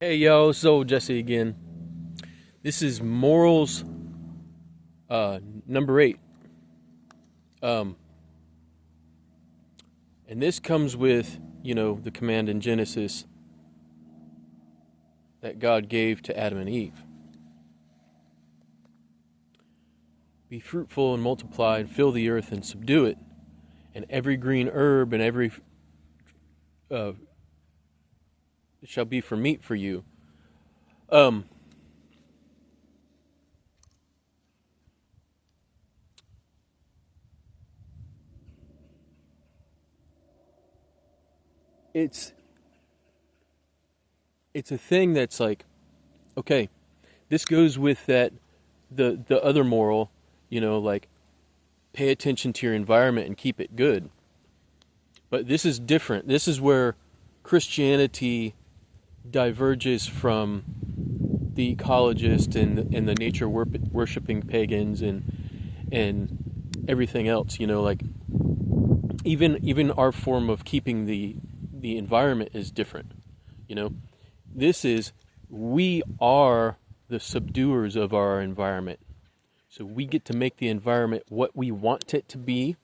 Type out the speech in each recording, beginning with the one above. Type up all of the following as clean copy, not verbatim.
Hey yo, so Jesse again. This is morals number 8. Um and this comes with, the command in Genesis that God gave to Adam and Eve. Be fruitful and multiply and fill the earth and subdue it, and every green herb and every uh shall be for meat for you. Um it's it's a thing that's like, okay, this goes with that the other moral, like pay attention to your environment and keep it good. But this is different. This is where Christianity diverges from the ecologist and the nature worshipping pagans and everything else. Like even our form of keeping the environment is different. You know, this is we are the subduers of our environment. So we get to make the environment what we want it to be,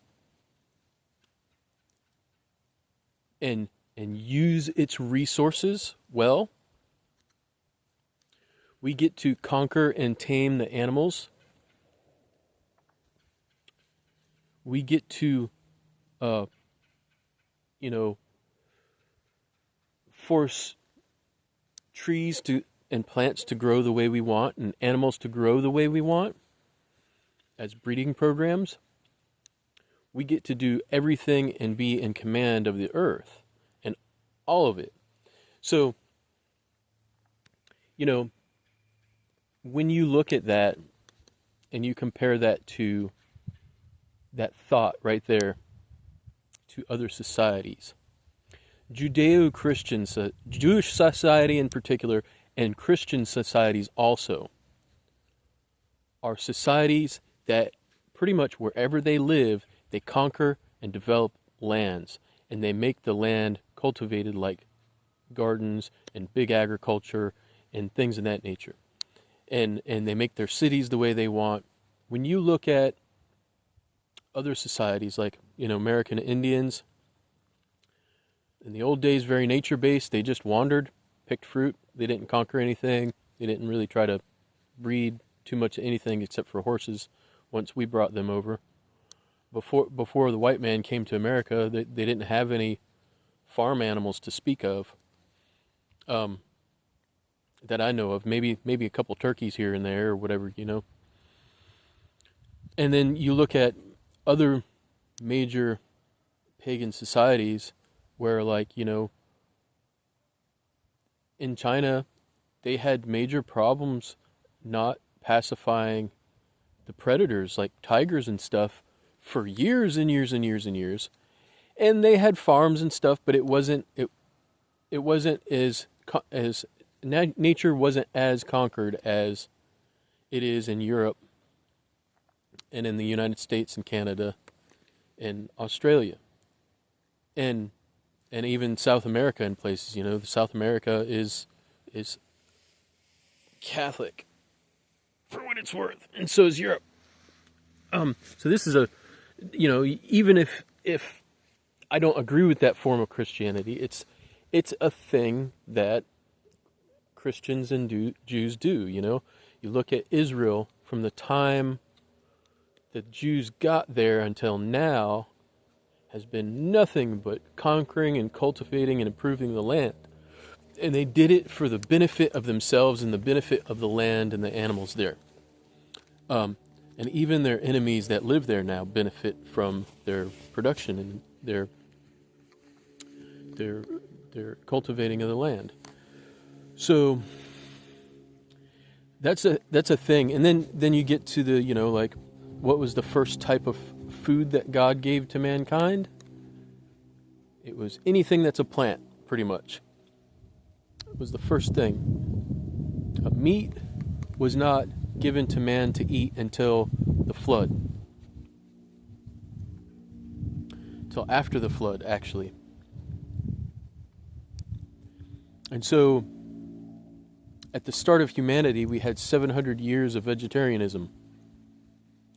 and use its resources well. We get to conquer and tame the animals. We get to, uh, you know, force trees to and plants to grow the way we want, and animals to grow the way we want as breeding programs. We get to do everything and be in command of the earth and all of it. So, you know, when you look at that and you compare that to that thought right there to other societies, Judeo-Christian, Jewish society in particular, and Christian societies also, are societies that pretty much wherever they live, they conquer and develop lands, and they make the land cultivated like gardens and big agriculture and things of that nature. And they make their cities the way they want. When you look at other societies like, American Indians, in the old days, very nature-based, they just wandered, picked fruit. They didn't conquer anything. They didn't really try to breed too much of anything except for horses once we brought them over. Before the white man came to America, they didn't have any farm animals to speak of, that I know of. Maybe a couple turkeys here and there or whatever. And then you look at other major pagan societies where, like, in China, they had major problems not pacifying the predators like tigers and stuff for years and years and years and years. And they had farms and stuff, but it wasn't as nature wasn't as conquered as it is in Europe and in the United States and Canada and Australia. And even South America in places. South America is Catholic for what it's worth, and so is Europe. So this is even if I don't agree with that form of Christianity, it's a thing that Christians and Jews do. You look at Israel from the time the Jews got there until now, has been nothing but conquering and cultivating and improving the land. And they did it for the benefit of themselves and the benefit of the land and the animals there. And even their enemies that live there now benefit from their production and their cultivating of the land. So that's a thing. And then you get to the, like, what was the first type of food that God gave to mankind? It was anything that's a plant, pretty much. It was the first thing. Meat was not given to man to eat until the flood. Till after the flood, actually. And so at the start of humanity, we had 700 years of vegetarianism,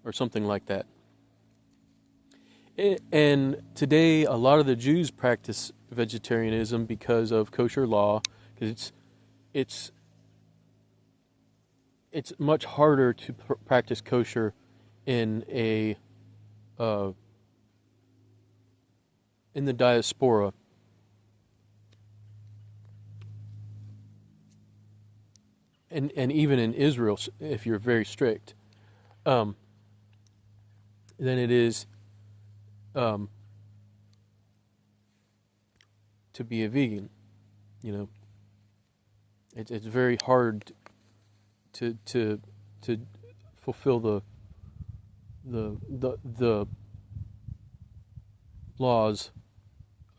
or something like that. And today, a lot of the Jews practice vegetarianism because of kosher law, because it's much harder to practice kosher in the diaspora. And even in Israel, if you're very strict, than it is to be a vegan. You know, it's very hard to fulfill the laws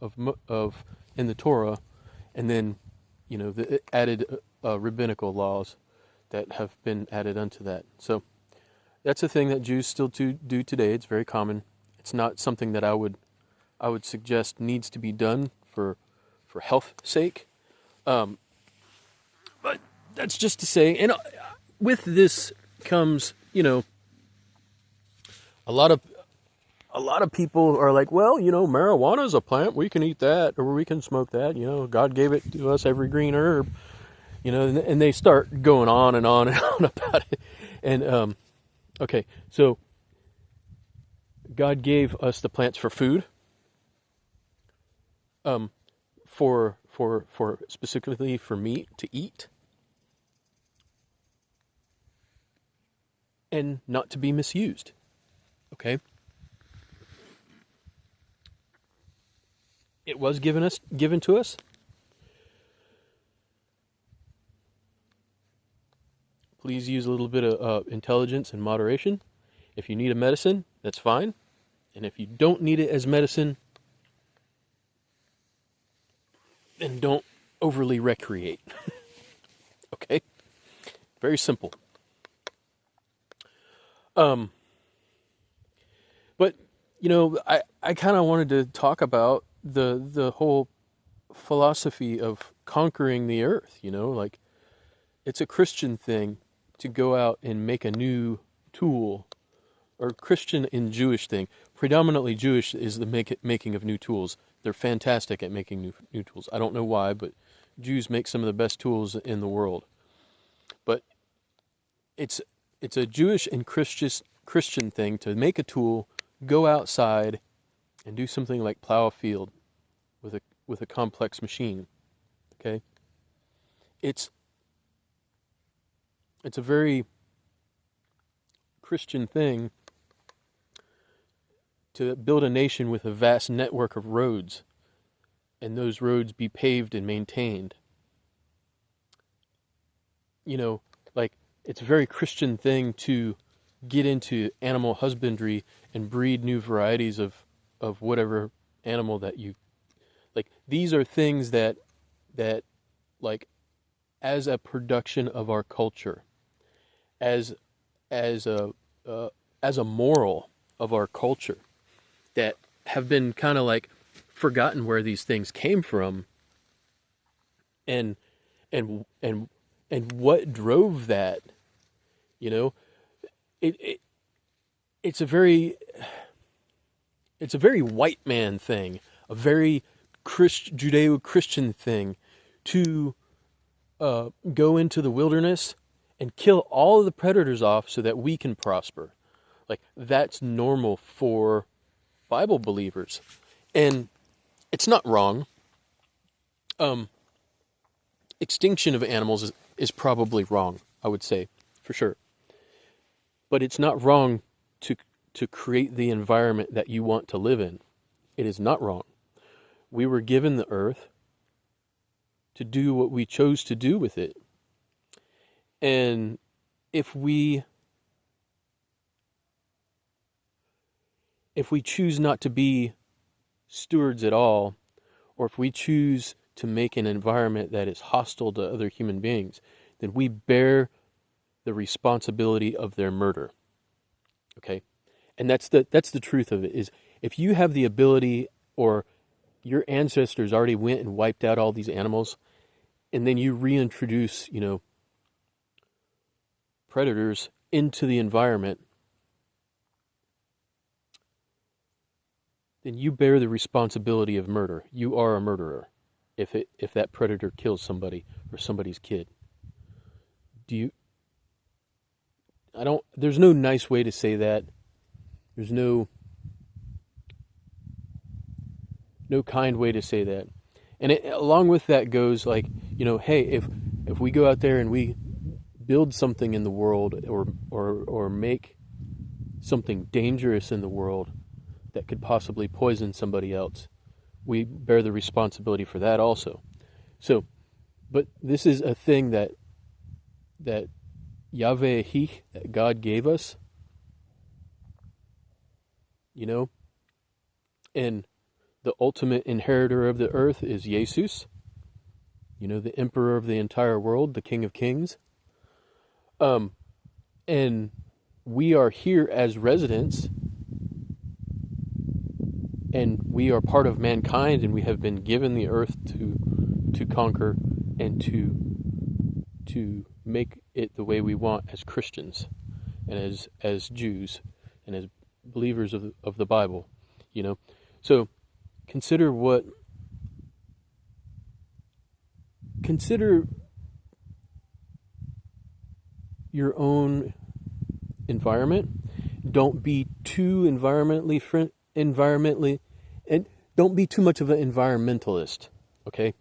of in the Torah, and then the added rabbinical laws that have been added unto that. So that's a thing that Jews still do today. It's very common. It's not something that I would suggest needs to be done for health sake. But that's just to say, and with this comes, a lot of people are like, well, marijuana is a plant. We can eat that, or we can smoke that. God gave it to us, every green herb. And they start going on and on and on about it. And okay, so God gave us the plants for food, for specifically for meat to eat, and not to be misused. Okay? It was given to us. Please use a little bit of intelligence and moderation. If you need a medicine, that's fine. And if you don't need it as medicine, then don't overly recreate. Okay? Very simple. But, I kind of wanted to talk about the whole philosophy of conquering the earth, like it's a Christian thing to go out and make a new tool, or Christian and Jewish thing. Predominantly Jewish is the making of new tools. They're fantastic at making new tools. I don't know why, but Jews make some of the best tools in the world. But it's a Jewish and Christian thing to make a tool, go outside, and do something like plow a field with a complex machine. Okay? It's a very Christian thing to build a nation with a vast network of roads, and those roads be paved and maintained. It's a very Christian thing to get into animal husbandry and breed new varieties of whatever animal that you like. These are things that as a production of our culture, as a moral of our culture, that have been kind of forgotten where these things came from, and what drove that. It's a very white man thing, a very Judeo-Christian thing to go into the wilderness and kill all of the predators off so that we can prosper. That's normal for Bible believers. And it's not wrong. Extinction of animals is probably wrong, I would say, for sure. But it's not wrong to create the environment that you want to live in. It is not wrong. We were given the earth to do what we chose to do with it. And if we choose not to be stewards at all, or if we choose to make an environment that is hostile to other human beings, then we bear the responsibility of their murder. Okay? And that's the truth of it, is if you have the ability, or your ancestors already went and wiped out all these animals, and then you reintroduce, predators into the environment, then you bear the responsibility of murder. You are a murderer if that predator kills somebody or somebody's kid. There's no nice way to say that. There's no kind way to say that. And along with that goes like, hey, if we go out there and we build something in the world or make something dangerous in the world that could possibly poison somebody else, we bear the responsibility for that also. So, but this is a thing that Yahweh Hich, that God gave us, and the ultimate inheritor of the earth is Jesus, the emperor of the entire world, the King of Kings. And we are here as residents, and we are part of mankind, and we have been given the earth to conquer and to make it the way we want as Christians and as Jews and as believers of the Bible, So consider your own environment. Don't be too environmentally, and don't be too much of an environmentalist, okay?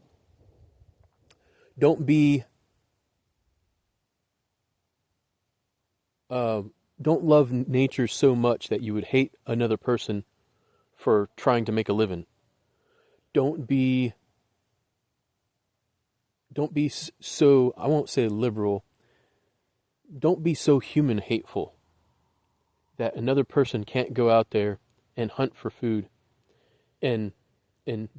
Don't love nature so much that you would hate another person for trying to make a living. Don't be so, I won't say liberal, don't be so human hateful that another person can't go out there and hunt for food and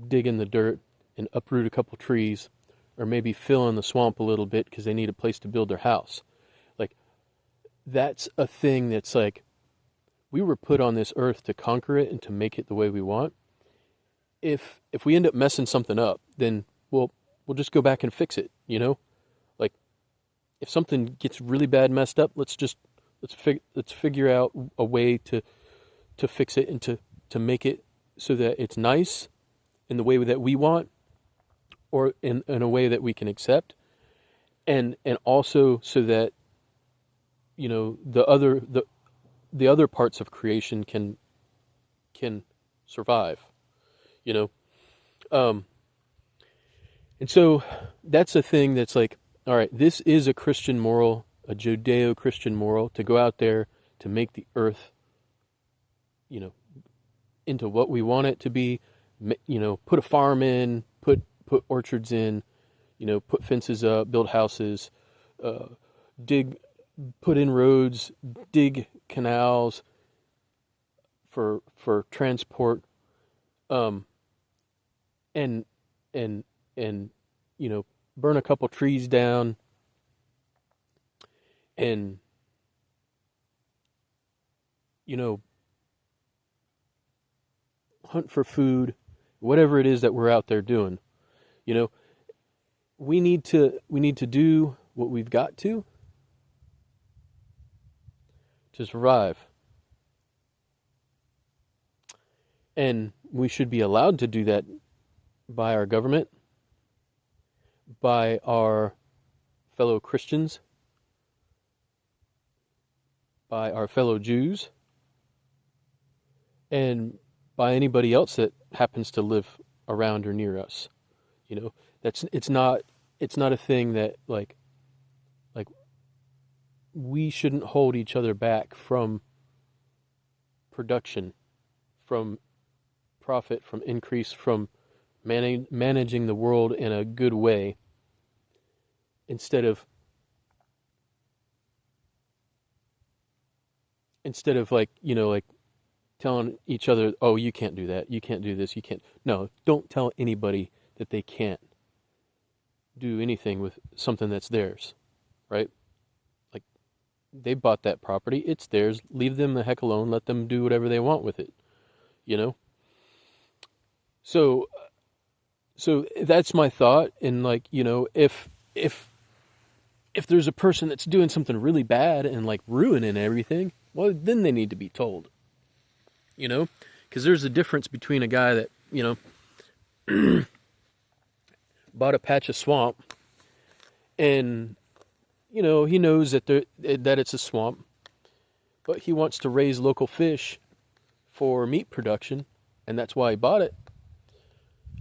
dig in the dirt and uproot a couple trees, or maybe fill in the swamp a little bit because they need a place to build their house. Like, that's a thing that's like, we were put on this earth to conquer it and to make it the way we want. If we end up messing something up, then we'll just go back and fix it, Like, if something gets really bad messed up, let's figure out a way to fix it and to make it so that it's nice in the way that we want, or in a way that we can accept, and also so that the other parts of creation can survive, and so that's a thing that's like, all right, this is a Christian moral, a Judeo-Christian moral, to go out there to make the earth, into what we want it to be, put a farm in, put orchards in, put fences up, build houses, put in roads, dig canals for transport, and burn a couple trees down, and hunt for food, whatever it is that we're out there doing. We need to do what we've got to survive. And we should be allowed to do that by our government, by our fellow Christians, by our fellow Jews, and by anybody else that happens to live around or near us. It's not a thing that like we shouldn't hold each other back from production, from profit, from increase, from managing the world in a good way, instead of like telling each other, oh, you can't do that, you can't do this, you can't. No, don't tell anybody that they can't do anything with something that's theirs, right? Like, they bought that property, it's theirs, leave them the heck alone, let them do whatever they want with it, So that's my thought. And if if there's a person that's doing something really bad and like ruining everything, well, then they need to be told, you know, because there's a difference between a guy that, you know, bought a patch of swamp and, you know, he knows that it's a swamp, but he wants to raise local fish for meat production, and that's why he bought it,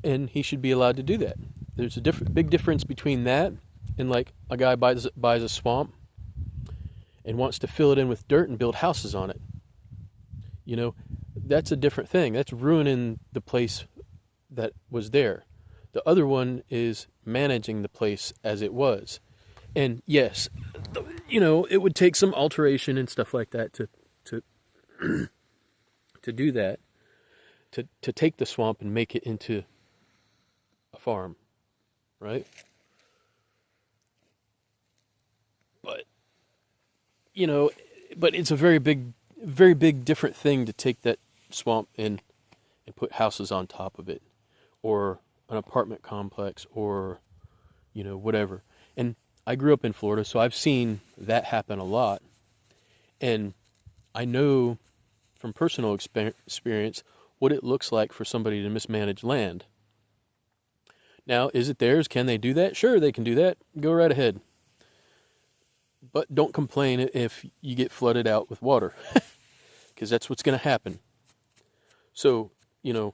and he should be allowed to do that. There's a big difference between that and like a guy buys a swamp and wants to fill it in with dirt and build houses on it. You know, that's a different thing. That's ruining the place that was there. The other one is managing the place as it was. And yes, you know, it would take some alteration and stuff like that to to do that, to take the swamp and make it into a farm, right? But, you know, but it's a very big different thing to take that swamp and put houses on top of it, or an apartment complex, or, you know, whatever. And I grew up in Florida, so I've seen that happen a lot. And I know from personal experience what it looks like for somebody to mismanage land. Now, is it theirs? Can they do that? Sure, they can do that. Go right ahead. But don't complain if you get flooded out with water, because that's what's going to happen. So, you know,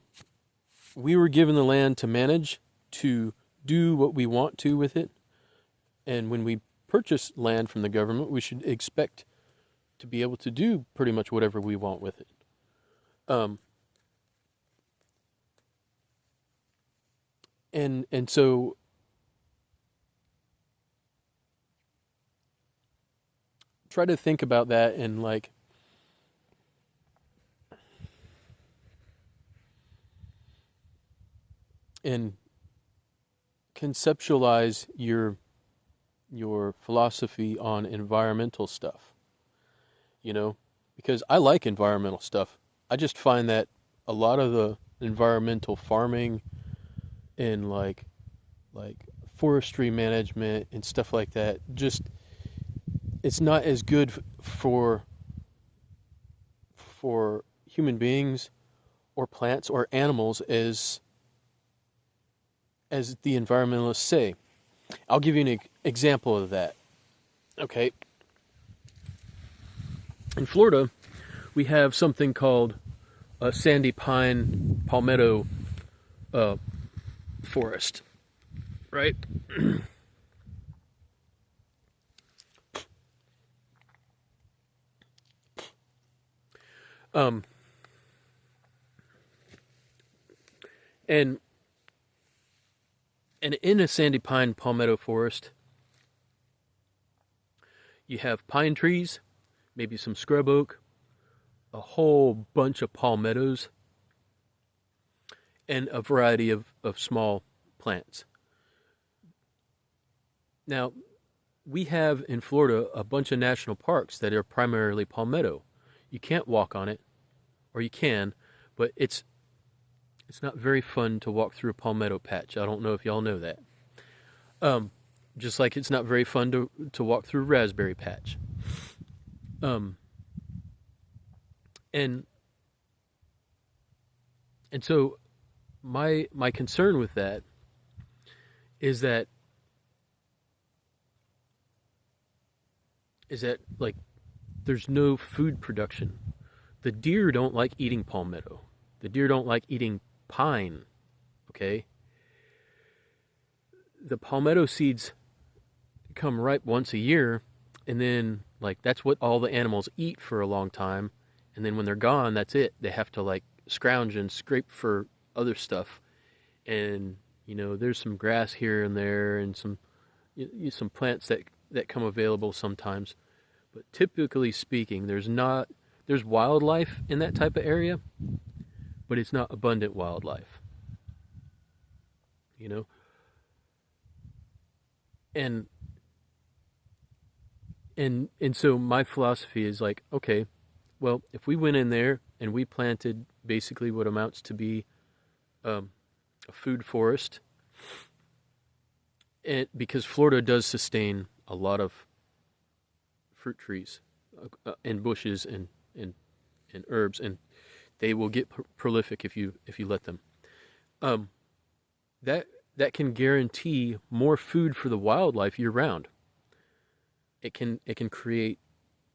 we were given the land to manage, to do what we want to with it. And when we purchase land from the government, we should expect to be able to do pretty much whatever we want with it. And so try to think about that and like and conceptualize your philosophy on environmental stuff. You know, because I like environmental stuff. I just find that a lot of the environmental farming and like forestry management and stuff like that, just it's not as good for human beings or plants or animals as the environmentalists say. I'll give you an example of that. Okay. In Florida, we have something called a sandy pine palmetto forest, right? And in a sandy pine palmetto forest, you have pine trees, maybe some scrub oak, a whole bunch of palmettos, and a variety of small plants. Now, we have in Florida a bunch of national parks that are primarily palmetto. You can't walk on it, or you can, but it's not very fun to walk through a palmetto patch. I don't know if y'all know that. Just like it's not very fun to walk through a raspberry patch. And so my concern with that is that like there's no food production. The deer don't like eating palmetto. The deer don't like eating pine. Okay? The palmetto seeds come ripe once a year, and then like that's what all the animals eat for a long time, and then when they're gone, that's it. They have to like scrounge and scrape for other stuff. And you know, there's some grass here and there and some plants that come available sometimes. But typically speaking, there's wildlife in that type of area, but it's not abundant wildlife. You know? And so my philosophy is like, okay, well, if we went in there and we planted basically what amounts to be a food forest, because Florida does sustain a lot of fruit trees and bushes and herbs, and they will get prolific if you let them. Um, that that can guarantee more food for the wildlife year round. It can create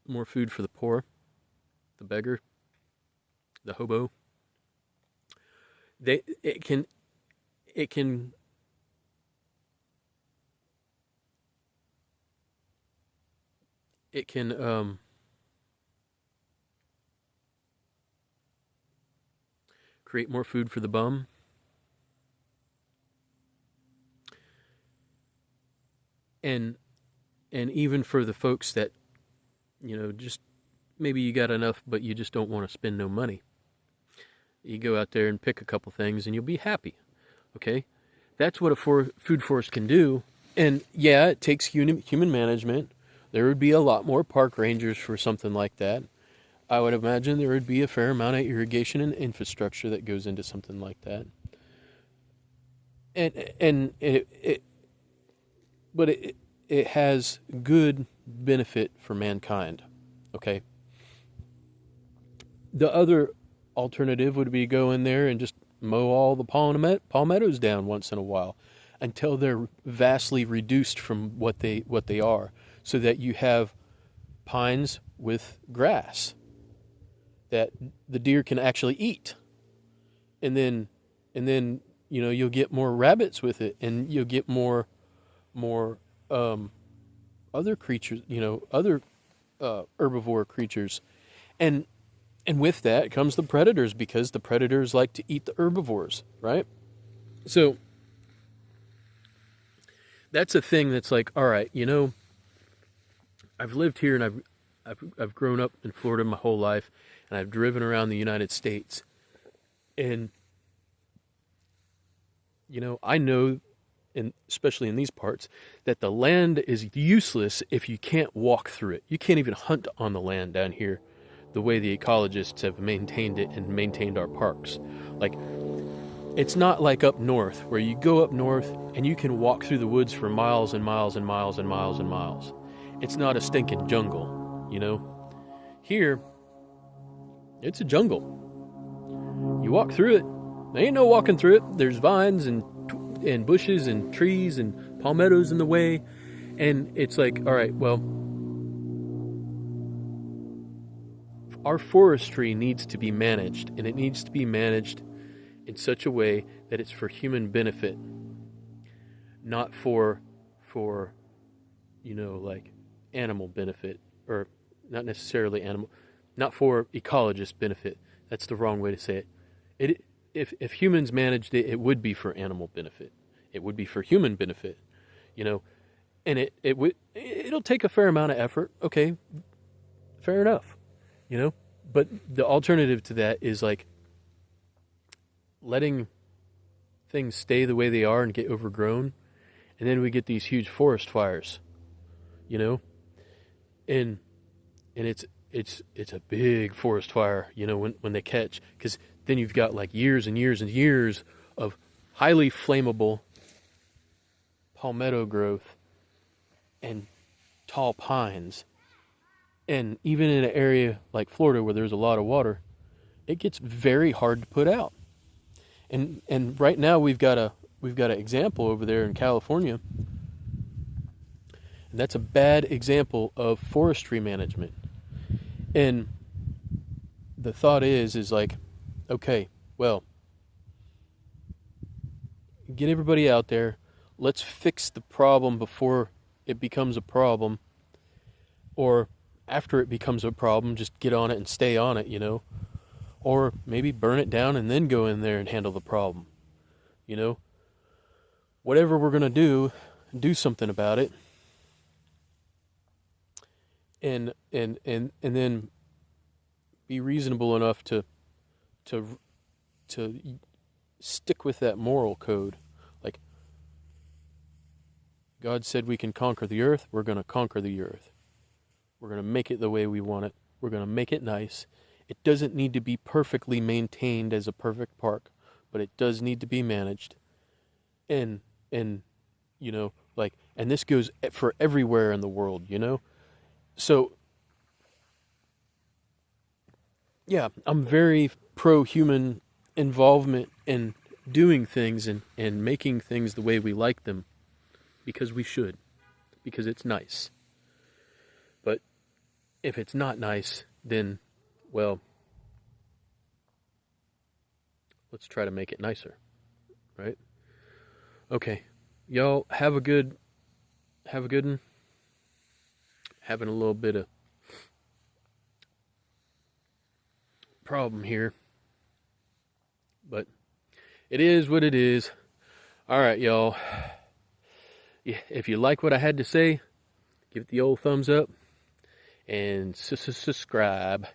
more food for the poor, the beggar, the hobo. They it can it can create more food for the bum, and even for the folks that, just maybe you got enough but you just don't want to spend no money. You go out there and pick a couple things and you'll be happy. Okay, that's what a food forest can do. And yeah, it takes human management. There would be a lot more park rangers for something like that. I would imagine there would be a fair amount of irrigation and infrastructure that goes into something like that. And but it has good benefit for mankind. Okay. The other alternative would be go in there and just mow all the palmettos down once in a while until they're vastly reduced from what they are, so that you have pines with grass that the deer can actually eat. And then you'll get more rabbits with it, and you'll get more other creatures, other herbivore creatures. And and with that comes the predators, because the predators like to eat the herbivores, right? So that's a thing that's like, all right, I've lived here, and I've grown up in Florida my whole life, and I've driven around the United States, and I know, and especially in these parts, that the land is useless if you can't walk through it. You can't even hunt on the land down here, the way the ecologists have maintained it and maintained our parks. Like, it's not like up north, where you go up north and you can walk through the woods for miles and miles and miles and miles and miles. It's not a stinking jungle. Here, it's a jungle. You walk through it, there ain't no walking through it. There's vines and bushes and trees and palmettos in the way. And it's like, all right, well, our forestry needs to be managed, and it needs to be managed in such a way that it's for human benefit, not for like animal benefit, or not necessarily not for ecologist benefit. That's the wrong way to say it. If humans managed it, it would be for animal benefit. It would be for human benefit, and it'll take a fair amount of effort. Okay, fair enough, but the alternative to that is like letting things stay the way they are and get overgrown, and then we get these huge forest fires, and it's a big forest fire, when they catch, because then you've got like years and years and years of highly flammable palmetto growth and tall pines. And even in an area like Florida, where there's a lot of water, it gets very hard to put out. And right now we've got an example over there in California, and that's a bad example of forestry management. And the thought is like, okay, well, get everybody out there. Let's fix the problem before it becomes a problem, or after it becomes a problem, just get on it and stay on it, or maybe burn it down and then go in there and handle the problem. Whatever we're going to do something about it. And then be reasonable enough to stick with that moral code. Like, God said we can conquer the earth, we're going to conquer the earth. We're going to make it the way we want it. We're going to make it nice. It doesn't need to be perfectly maintained as a perfect park, but it does need to be managed. And like, And this goes for everywhere in the world, you know? So, yeah, I'm very pro-human involvement in doing things and making things the way we like them, because we should, because it's nice. But if it's not nice, then, well, let's try to make it nicer, right? Okay, y'all have a good one. Having a little bit of problem here, but it is what it is. All right, y'all. If you like what I had to say, give it the old thumbs up and subscribe.